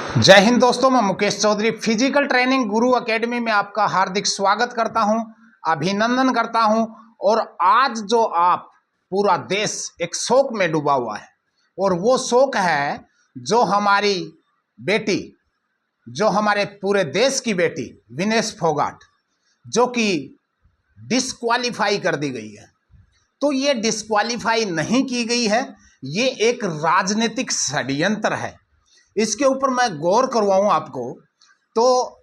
जय हिंद दोस्तों, मैं मुकेश चौधरी फिजिकल ट्रेनिंग गुरु एकेडमी में आपका हार्दिक स्वागत करता हूं, अभिनंदन करता हूं। और आज जो आप पूरा देश एक शोक में डूबा हुआ है, और वो शोक है जो हमारी बेटी, जो हमारे पूरे देश की बेटी विनेश फोगाट, जो कि डिस्क्वालीफाई कर दी गई है। तो ये डिस्क्वालीफाई नहीं की गई है, ये एक राजनीतिक षड्यंत्र है। इसके ऊपर मैं गौर करवाऊं आपको, तो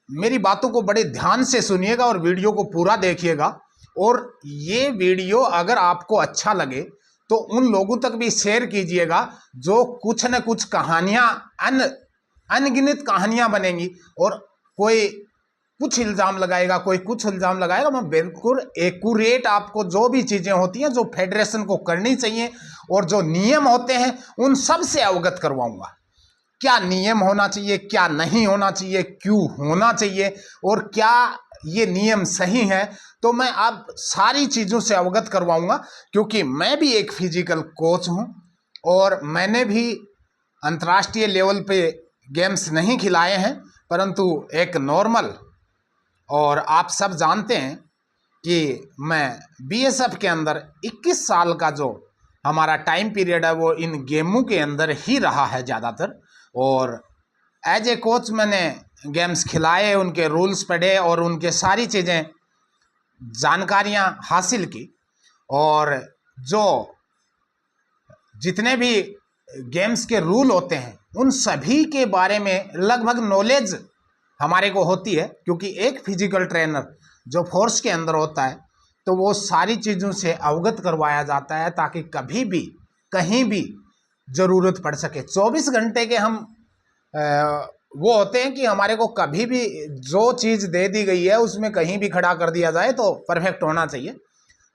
मेरी बातों को बड़े ध्यान से सुनिएगा और वीडियो को पूरा देखिएगा। और ये वीडियो अगर आपको अच्छा लगे तो उन लोगों तक भी शेयर कीजिएगा जो कुछ न कुछ कहानियां, अनगिनत कहानियां बनेंगी, और कोई कुछ इल्ज़ाम लगाएगा, कोई कुछ इल्ज़ाम लगाएगा। मैं बिल्कुल एक्यूरेट आपको जो भी चीज़ें होती हैं जो फेडरेशन को करनी चाहिए और जो नियम होते हैं उन सब से अवगत करवाऊंगा। क्या नियम होना चाहिए, क्या नहीं होना चाहिए, क्यों होना चाहिए, और क्या ये नियम सही है, तो मैं अब सारी चीज़ों से अवगत करवाऊंगा। क्योंकि मैं भी एक फिजिकल कोच हूं और मैंने भी अंतर्राष्ट्रीय लेवल पे गेम्स नहीं खिलाए हैं, परंतु एक नॉर्मल, और आप सब जानते हैं कि मैं बीएसएफ के अंदर 21 साल का जो हमारा टाइम पीरियड है वो इन गेमों के अंदर ही रहा है ज़्यादातर। और एज ए कोच मैंने गेम्स खिलाए, उनके रूल्स पढ़े और उनके सारी चीज़ें जानकारियां हासिल की। और जो जितने भी गेम्स के रूल होते हैं उन सभी के बारे में लगभग नॉलेज हमारे को होती है। क्योंकि एक फिजिकल ट्रेनर जो फोर्स के अंदर होता है तो वो सारी चीज़ों से अवगत करवाया जाता है, ताकि कभी भी कहीं भी ज़रूरत पड़ सके। 24 घंटे के हम वो होते हैं कि हमारे को कभी भी जो चीज़ दे दी गई है उसमें कहीं भी खड़ा कर दिया जाए तो परफेक्ट होना चाहिए।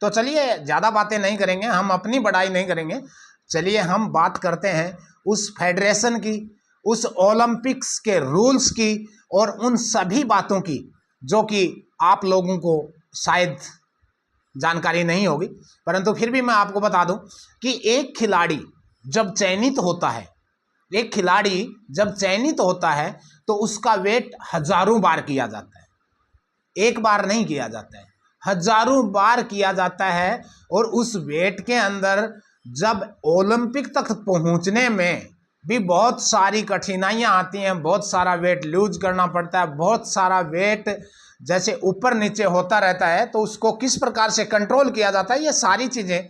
तो चलिए ज़्यादा बातें नहीं करेंगे, हम अपनी बड़ाई नहीं करेंगे। चलिए हम बात करते हैं उस फेडरेशन की, उस ओलंपिक्स के रूल्स की और उन सभी बातों की जो कि आप लोगों को शायद जानकारी नहीं होगी, परंतु फिर भी मैं आपको बता दूं कि एक खिलाड़ी जब चयनित होता है, एक खिलाड़ी जब चयनित होता है तो उसका वेट हजारों बार किया जाता है, एक बार नहीं किया जाता है, हजारों बार किया जाता है। और उस वेट के अंदर जब ओलंपिक तक पहुंचने में भी बहुत सारी कठिनाइयां आती हैं, बहुत सारा वेट लूज करना पड़ता है, बहुत सारा वेट जैसे ऊपर नीचे होता रहता है, तो उसको किस प्रकार से कंट्रोल किया जाता है, ये सारी चीज़ें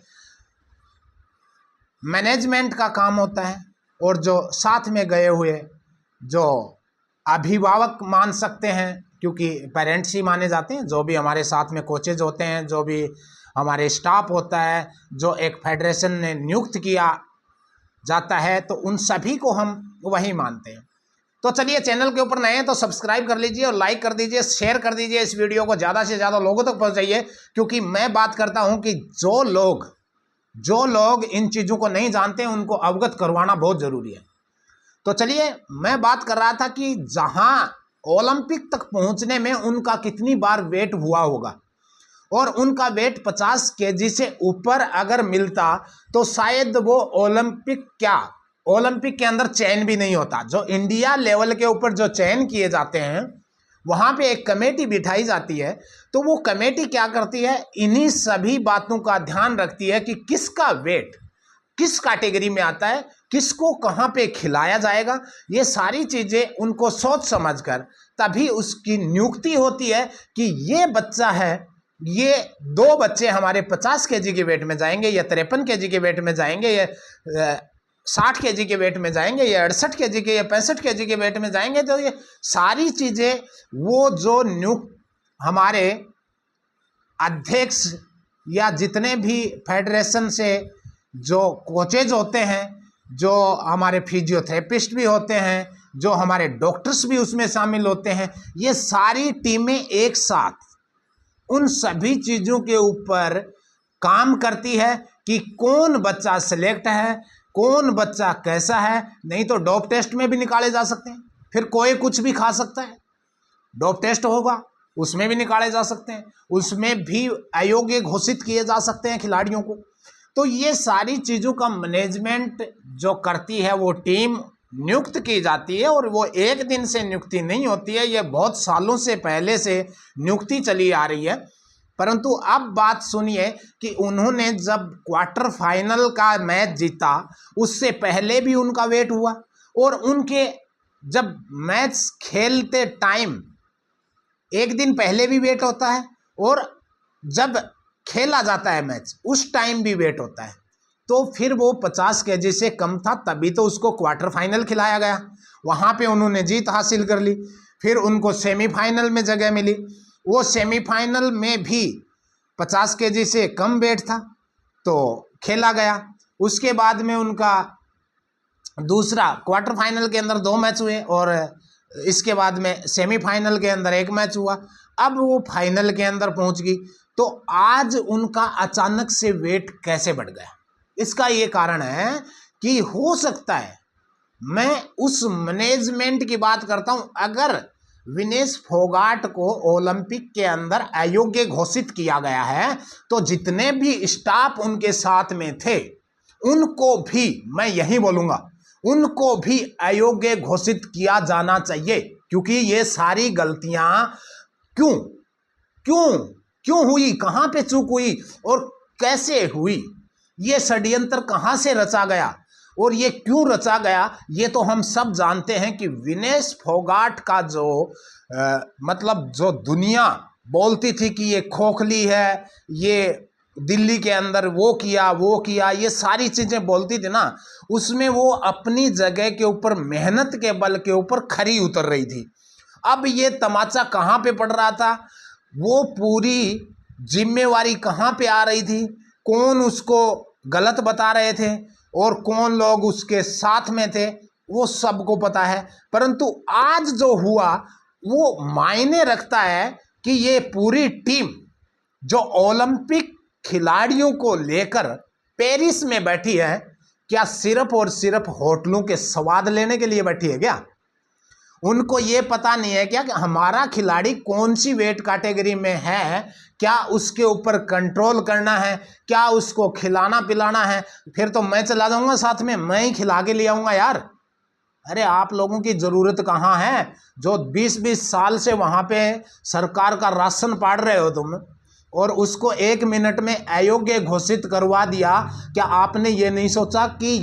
मैनेजमेंट का काम होता है। और जो साथ में गए हुए जो अभिभावक मान सकते हैं, क्योंकि पेरेंट्स ही माने जाते हैं, जो भी हमारे साथ में कोचेज होते हैं, जो भी हमारे स्टाफ होता है, जो एक फेडरेशन ने नियुक्त किया जाता है, तो उन सभी को हम वही मानते हैं। तो चलिए, चैनल के ऊपर नए हैं तो सब्सक्राइब कर लीजिए और लाइक कर दीजिए, शेयर कर दीजिए, इस वीडियो को ज़्यादा से ज़्यादा लोगों तक पहुँचाइए। क्योंकि मैं बात करता हूँ कि जो लोग इन चीज़ों को नहीं जानते हैं उनको अवगत करवाना बहुत ज़रूरी है। तो चलिए, मैं बात कर रहा था कि जहां ओलंपिक तक पहुंचने में उनका कितनी बार वेट हुआ होगा, और उनका वेट 50 केजी से ऊपर अगर मिलता तो शायद वो ओलंपिक के अंदर चयन भी नहीं होता। जो इंडिया लेवल के ऊपर जो चयन किए जाते हैं वहाँ पे एक कमेटी बिठाई जाती है, तो वो कमेटी क्या करती है, इन्हीं सभी बातों का ध्यान रखती है कि किसका वेट किस कैटेगरी में आता है, किसको कहाँ पे खिलाया जाएगा। ये सारी चीज़ें उनको सोच समझकर तभी उसकी नियुक्ति होती है कि ये बच्चा है, ये 2 बच्चे हमारे 50 केजी के वेट में जाएंगे, या 53 केजी के वेट में जाएंगे, या 60 केजी के वेट में जाएंगे, या 68 केजी के या 65 केजी के वेट में जाएंगे। तो ये सारी चीज़ें वो जो नियुक्त हमारे अध्यक्ष या जितने भी फेडरेशन से जो कोचेज होते हैं, जो हमारे फिजियोथेरेपिस्ट भी होते हैं, जो हमारे डॉक्टर्स भी उसमें शामिल होते हैं, ये सारी टीमें एक साथ उन सभी चीज़ों के ऊपर काम करती है कि कौन बच्चा सिलेक्ट है, कौन बच्चा कैसा है। नहीं तो डोप टेस्ट में भी निकाले जा सकते हैं, फिर कोई कुछ भी खा सकता है, डोप टेस्ट होगा उसमें भी निकाले जा सकते हैं, उसमें भी अयोग्य घोषित किए जा सकते हैं खिलाड़ियों को। तो ये सारी चीज़ों का मैनेजमेंट जो करती है वो टीम, नियुक्त की जाती है, और वो एक दिन से नियुक्ति नहीं होती है, ये बहुत सालों से पहले से नियुक्ति चली आ रही है। परंतु अब बात सुनिए कि उन्होंने जब क्वार्टर फाइनल का मैच जीता, उससे पहले भी उनका वेट हुआ, और उनके जब मैच खेलते टाइम एक दिन पहले भी वेट होता है, और जब खेला जाता है मैच उस टाइम भी वेट होता है। तो फिर वो 50 केजी से कम था, तभी तो उसको क्वार्टर फाइनल खिलाया गया, वहाँ पे उन्होंने जीत हासिल कर ली। फिर उनको सेमीफाइनल में जगह मिली, वो सेमीफाइनल में भी 50 केजी से कम वेट था तो खेला गया। उसके बाद में उनका दूसरा क्वार्टर फाइनल के अंदर 2 मैच हुए, और इसके बाद में सेमीफाइनल के अंदर 1 मैच हुआ। अब वो फाइनल के अंदर पहुंच गई। तो आज उनका अचानक से वेट कैसे बढ़ गया? इसका ये कारण है कि हो सकता है, मैं उस मैनेजमेंट की बात करता हूं, अगर विनेश फोगाट को ओलंपिक के अंदर अयोग्य घोषित किया गया है तो जितने भी स्टाफ उनके साथ में थे उनको भी, मैं यही बोलूंगा, उनको भी अयोग्य घोषित किया जाना चाहिए। क्योंकि ये सारी गलतियां क्यों क्यों क्यों हुई, कहां पे चूक हुई और कैसे हुई, ये षड्यंत्र कहां से रचा गया और ये क्यों रचा गया, ये तो हम सब जानते हैं कि विनेश फोगाट का जो मतलब जो दुनिया बोलती थी कि ये खोखली है, ये दिल्ली के अंदर वो किया, ये सारी चीजें बोलती थी ना, उसमें वो अपनी जगह के ऊपर मेहनत के बल के ऊपर खरी उतर रही थी। अब ये तमाचा कहाँ पे पड़ रहा था, वो पूरी जिम्मेवारी कहाँ पे आ रही थी, कौन उसको गलत बता रहे थे और कौन लोग उसके साथ में थे, वो सबको पता है। परंतु आज जो हुआ वो मायने रखता है कि ये पूरी टीम जो ओलंपिक खिलाड़ियों को लेकर पेरिस में बैठी है, क्या सिर्फ और सिर्फ होटलों के स्वाद लेने के लिए बैठी है क्या? उनको ये पता नहीं है क्या कि हमारा खिलाड़ी कौन सी वेट कैटेगरी में है, क्या उसके ऊपर कंट्रोल करना है, क्या उसको खिलाना पिलाना है। फिर तो मैं चला जाऊंगा साथ में, मैं ही खिला के ले आऊंगा यार। अरे आप लोगों की जरूरत कहाँ है, जो 20-20 साल से वहां पे सरकार का राशन पाड़ रहे हो तुम, और उसको 1 मिनट में अयोग्य घोषित करवा दिया। क्या आपने ये नहीं सोचा कि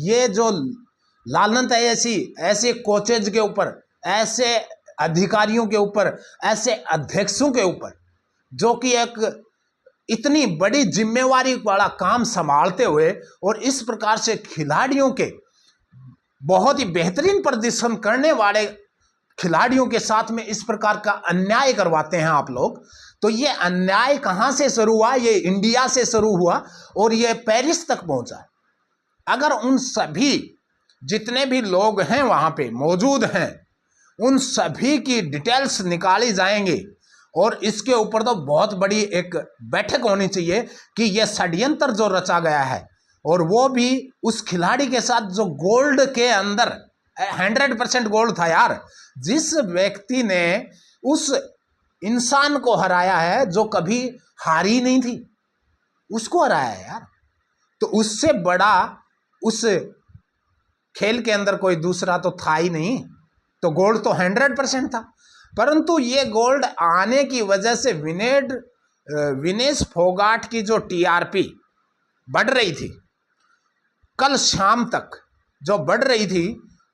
ये जो लानत है ऐसे कोचेज के ऊपर, ऐसे अधिकारियों के ऊपर, ऐसे अध्यक्षों के ऊपर, जो कि एक इतनी बड़ी जिम्मेवारी वाला काम संभालते हुए और इस प्रकार से खिलाड़ियों के बहुत ही बेहतरीन प्रदर्शन करने वाले खिलाड़ियों के साथ में इस प्रकार का अन्याय करवाते हैं आप लोग। तो ये अन्याय कहां से शुरू हुआ? ये इंडिया से शुरू हुआ और ये पेरिस तक पहुंचा। अगर उन सभी जितने भी लोग हैं वहां पे मौजूद हैं, उन सभी की डिटेल्स निकाली जाएंगी, और इसके ऊपर तो बहुत बड़ी एक बैठक होनी चाहिए कि यह षड्यंत्र जो रचा गया है, और वो भी उस खिलाड़ी के साथ जो गोल्ड के अंदर 100% गोल्ड था यार। जिस व्यक्ति ने उस इंसान को हराया है जो कभी हारी नहीं थी, उसको हराया है यार। तो उससे बड़ा उस खेल के अंदर कोई दूसरा तो था ही नहीं। तो गोल्ड तो 100% था। परंतु ये गोल्ड आने की वजह से विनेश फोगाट की जो टीआरपी बढ़ रही थी, कल शाम तक जो बढ़ रही थी,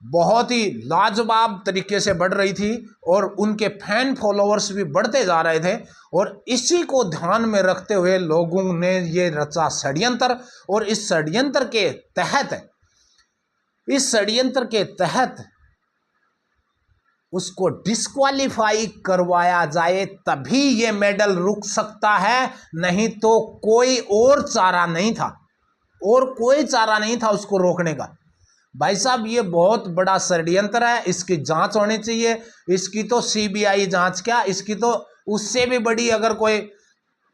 बहुत ही लाजवाब तरीके से बढ़ रही थी, और उनके फैन फॉलोअर्स भी बढ़ते जा रहे थे। और इसी को ध्यान में रखते हुए लोगों ने ये रचा षड्यंत्र, और इस षड्यंत्र के तहत उसको डिस्क्वालीफाई करवाया जाए, तभी ये मेडल रुक सकता है, नहीं तो कोई और चारा नहीं था, और कोई चारा नहीं था उसको रोकने का। भाई साहब ये बहुत बड़ा षड्यंत्र है, इसकी जांच होनी चाहिए। इसकी तो सीबीआई जांच क्या, इसकी तो उससे भी बड़ी अगर कोई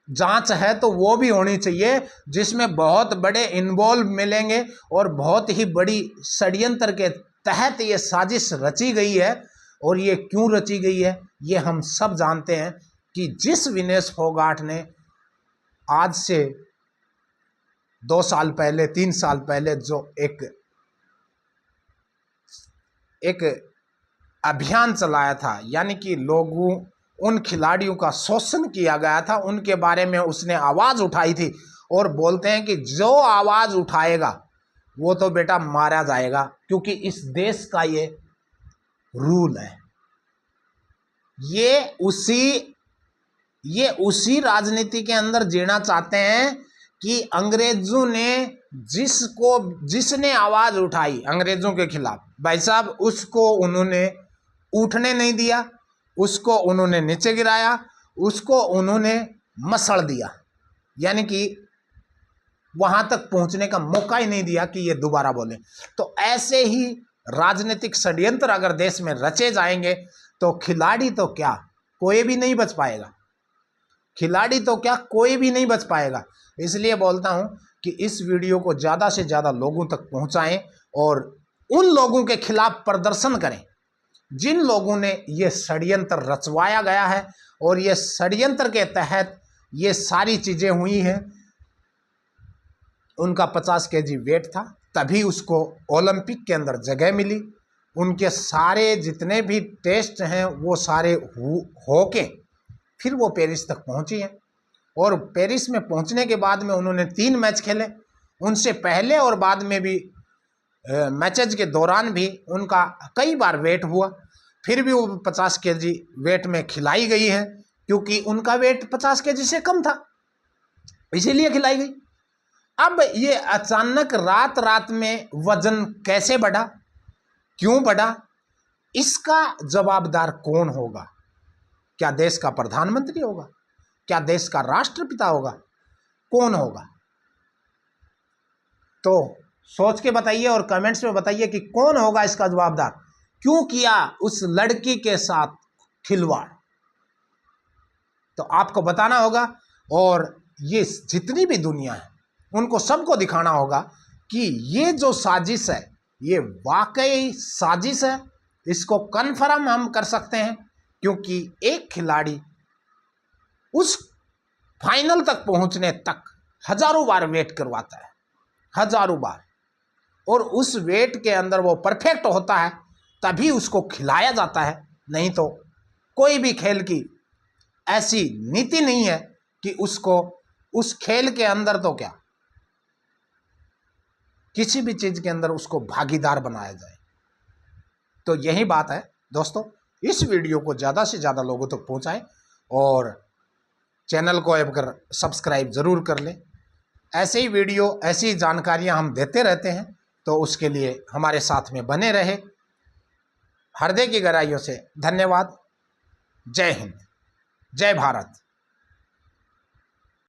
जांच है तो वो भी होनी चाहिए, जिसमें बहुत बड़े इन्वॉल्व मिलेंगे, और बहुत ही बड़ी षड्यंत्र के तहत ये साजिश रची गई है। और ये क्यों रची गई है ये हम सब जानते हैं कि जिस विनेश फोगाट ने आज से 2 साल पहले 3 साल पहले जो एक एक अभियान चलाया था, यानी कि लोगों उन खिलाड़ियों का शोषण किया गया था, उनके बारे में उसने आवाज़ उठाई थी। और बोलते हैं कि जो आवाज़ उठाएगा वो तो बेटा मारा जाएगा, क्योंकि इस देश का ये रूल है। ये उसी राजनीति के अंदर जीना चाहते हैं कि अंग्रेजों ने जिसने आवाज़ उठाई अंग्रेजों के खिलाफ, भाई साहब उसको उन्होंने उठने नहीं दिया, उसको उन्होंने नीचे गिराया, उसको उन्होंने मसड़ दिया, यानी कि वहां तक पहुंचने का मौका ही नहीं दिया कि ये दोबारा बोले। तो ऐसे ही राजनीतिक षड्यंत्र अगर देश में रचे जाएंगे तो खिलाड़ी तो क्या कोई भी नहीं बच पाएगा, खिलाड़ी तो क्या कोई भी नहीं बच पाएगा। इसलिए बोलता हूं कि इस वीडियो को ज़्यादा से ज़्यादा लोगों तक पहुंचाएं और उन लोगों के खिलाफ प्रदर्शन करें जिन लोगों ने ये षड्यंत्र रचवाया गया है, और ये षड्यंत्र के तहत ये सारी चीज़ें हुई हैं। उनका 50 केजी वेट था, तभी उसको ओलंपिक के अंदर जगह मिली। उनके सारे जितने भी टेस्ट हैं वो सारे होके फिर वो पेरिस तक पहुंची हैं, और पेरिस में पहुंचने के बाद में उन्होंने 3 मैच खेले। उनसे पहले और बाद में भी मैचेज के दौरान भी उनका कई बार वेट हुआ, फिर भी वो 50 केजी वेट में खिलाई गई है, क्योंकि उनका वेट 50 केजी से कम था, इसीलिए खिलाई गई। अब ये अचानक रात में वजन कैसे बढ़ा, क्यों बढ़ा, इसका जवाबदार कौन होगा? क्या देश का प्रधानमंत्री होगा? क्या देश का राष्ट्रपिता होगा? कौन होगा? तो सोच के बताइए और कमेंट्स में बताइए कि कौन होगा इसका जवाबदार। क्यों किया उस लड़की के साथ खिलवाड़, तो आपको बताना होगा। और ये जितनी भी दुनिया है उनको सबको दिखाना होगा कि ये जो साजिश है ये वाकई साजिश है। इसको कन्फर्म हम कर सकते हैं, क्योंकि एक खिलाड़ी उस फाइनल तक पहुंचने तक हजारों बार वेट करवाता है, हजारों बार, और उस वेट के अंदर वो परफेक्ट होता है तभी उसको खिलाया जाता है। नहीं तो कोई भी खेल की ऐसी नीति नहीं है कि उसको उस खेल के अंदर तो क्या किसी भी चीज के अंदर उसको भागीदार बनाया जाए। तो यही बात है दोस्तों, इस वीडियो को ज़्यादा से ज़्यादा लोगों तक पहुंचाएं और चैनल को अगर सब्सक्राइब ज़रूर कर लें। ऐसे ही वीडियो, ऐसी जानकारियां हम देते रहते हैं, तो उसके लिए हमारे साथ में बने रहे। हृदय की गहराइयों से धन्यवाद। जय हिंद, जय भारत।